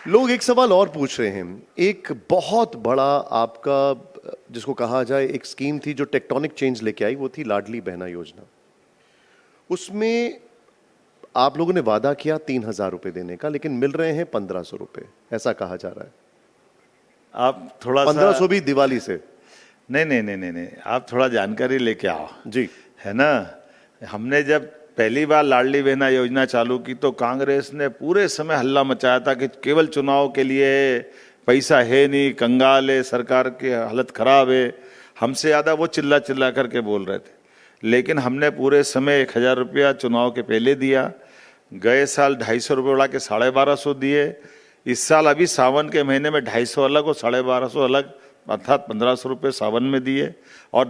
लोग एक सवाल और पूछ रहे हैं। एक बहुत बड़ा आपका जिसको कहा जाए एक स्कीम थी जो टेक्टोनिक चेंज लेके आई, वो थी लाडली बहना योजना। उसमें आप लोगों ने वादा किया 3,000 रुपए देने का, लेकिन मिल रहे हैं 1,500 रुपए, ऐसा कहा जा रहा है। आप थोड़ा 1,500 भी दिवाली से? नहीं नहीं नहीं नहीं नहीं, आप थोड़ा जानकारी लेके आओ जी। है ना। हमने जब पहली बार लाडली बहना योजना चालू की तो कांग्रेस ने पूरे समय हल्ला मचाया था कि केवल चुनाव के लिए पैसा है नहीं, कंगाल है, सरकार की हालत खराब है। हमसे ज़्यादा वो चिल्ला चिल्ला करके बोल रहे थे। लेकिन हमने पूरे समय 1,000 रुपया चुनाव के पहले दिया। गए साल 250 रुपये उड़ा के 1,250 दिए। इस साल अभी सावन के महीने में 250 अलग और 1,250 अलग, अर्थात 1,500 रुपये सावन में दिए। और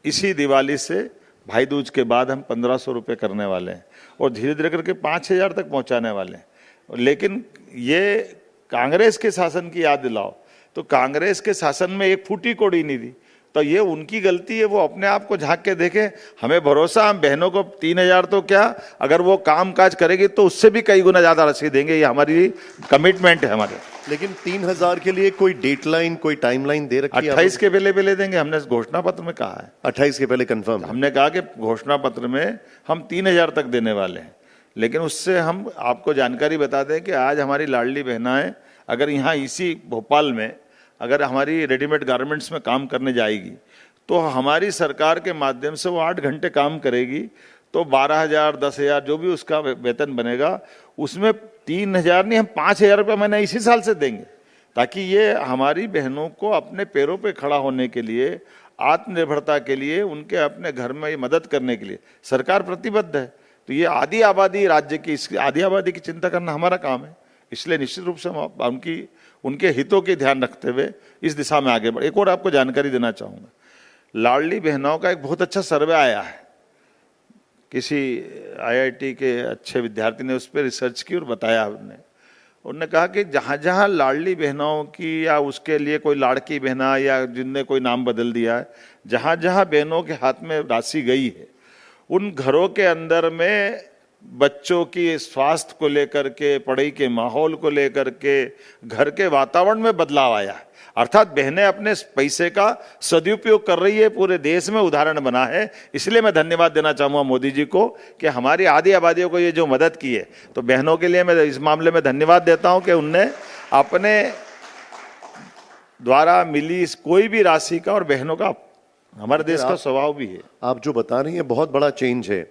इसी दिवाली से भाई दूज के बाद हम 1,500 रुपये करने वाले हैं और धीरे धीरे करके 5,000 तक पहुंचाने वाले हैं। लेकिन ये कांग्रेस के शासन की याद दिलाओ तो कांग्रेस के शासन में एक फूटी कोड़ी नहीं दी, तो ये उनकी गलती है। वो अपने आप को झांक के देखें। हमें भरोसा, हम बहनों को 3,000 तो क्या, अगर वो काम काज करेगी तो उससे भी कई गुना ज्यादा राशि देंगे। ये हमारी कमिटमेंट है हमारे। लेकिन 3,000 के लिए कोई डेडलाइन, कोई टाइमलाइन दे रखी है? 28 के पहले पहले देंगे, हमने घोषणा पत्र में कहा है। 28 के पहले कंफर्म? हमने कहा कि घोषणा पत्र में हम 3,000 तक देने वाले हैं। लेकिन उससे हम आपको जानकारी बता दें कि आज हमारी लाडली बहनाएं अगर यहाँ इसी भोपाल में अगर हमारी रेडीमेड गारमेंट्स में काम करने जाएगी तो हमारी सरकार के माध्यम से वो 8 घंटे काम करेगी तो 12,000 10,000 जो भी उसका वेतन बनेगा उसमें 3,000 नहीं, हम 5,000 रुपये महीना इसी साल से देंगे, ताकि ये हमारी बहनों को अपने पैरों पे खड़ा होने के लिए, आत्मनिर्भरता के लिए, उनके अपने घर में मदद करने के लिए सरकार प्रतिबद्ध है। तो ये आधी आबादी राज्य की, इस आधी आबादी की चिंता करना हमारा काम है। इसलिए निश्चित रूप से हम उनके हितों के ध्यान रखते हुए इस दिशा में आगे बढ़े। एक और आपको जानकारी देना चाहूँगा, लाडली बहनों का एक बहुत अच्छा सर्वे आया है। किसी IIT के अच्छे विद्यार्थी ने उस पर रिसर्च की और बताया उन्होंने कहा कि जहाँ जहाँ लाडली बहनों की या उसके लिए कोई लाड़की बहना या जिनने कोई नाम बदल दिया है, जहाँ जहाँ बहनों के हाथ में राशि गई है उन घरों के अंदर में बच्चों की स्वास्थ्य को लेकर के, पढ़ाई के माहौल को लेकर के, घर के वातावरण में बदलाव आया है। अर्थात बहनें अपने पैसे का सदुपयोग कर रही है, पूरे देश में उदाहरण बना है। इसलिए मैं धन्यवाद देना चाहूंगा मोदी जी को कि हमारी आधी आबादियों को ये जो मदद की है, तो बहनों के लिए मैं इस मामले में धन्यवाद देता हूं कि उनने अपने द्वारा मिली कोई भी राशि का, और बहनों का हमारे देश का स्वभाव भी है। आप जो बता रही हैं बहुत बड़ा चेंज है,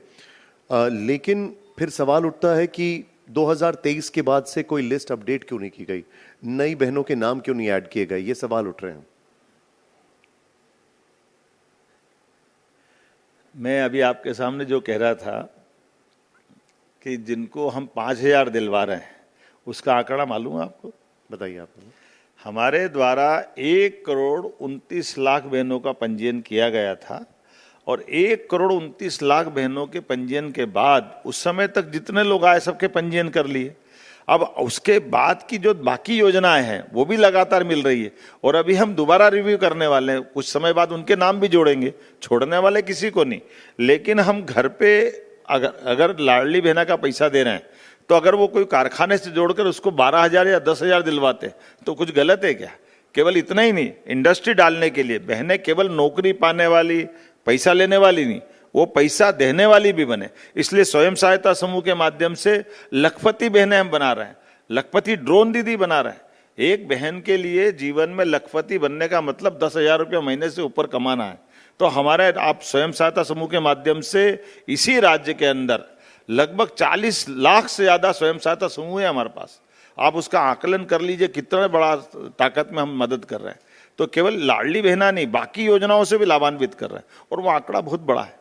लेकिन फिर सवाल उठता है कि 2023 के बाद से कोई लिस्ट अपडेट क्यों नहीं की गई, नई बहनों के नाम क्यों नहीं ऐड किए गए, ये सवाल उठ रहे हैं। मैं अभी आपके सामने जो कह रहा था कि जिनको हम 5,000 दिलवा रहे हैं उसका आंकड़ा मालूम है आपको? बताइए आप। हमारे द्वारा 1,29,00,000 बहनों का पंजीयन किया गया था और 1,29,00,000 बहनों के पंजीयन के बाद उस समय तक जितने लोग आए सबके पंजीयन कर लिए। अब उसके बाद की जो बाकी योजनाएं हैं वो भी लगातार मिल रही है और अभी हम दोबारा रिव्यू करने वाले हैं। कुछ समय बाद उनके नाम भी जोड़ेंगे, छोड़ने वाले किसी को नहीं। लेकिन हम घर पे अगर लाडली बहना का पैसा दे रहे हैं तो अगर वो कोई कारखाने से जोड़कर उसको 12,000 या 10,000 दिलवाते तो कुछ गलत है क्या? केवल इतना ही नहीं, इंडस्ट्री डालने के लिए बहनें केवल नौकरी पाने वाली, पैसा लेने वाली नहीं, वो पैसा देने वाली भी बने। इसलिए स्वयं सहायता समूह के माध्यम से लखपति बहनें हम बना रहे हैं, लखपति ड्रोन दीदी बना रहे हैं। एक बहन के लिए जीवन में लखपति बनने का मतलब 10,000 रुपये महीने से ऊपर कमाना है। तो हमारे आप स्वयं सहायता समूह के माध्यम से इसी राज्य के अंदर लगभग 40 लाख से ज्यादा स्वयं सहायता समूह है हमारे पास। आप उसका आकलन कर लीजिए कितना बड़ा ताकत में हम मदद कर रहे हैं। तो केवल लाडली बहना नहीं, बाकी योजनाओं से भी लाभान्वित कर रहे हैं और वो आंकड़ा बहुत बड़ा है।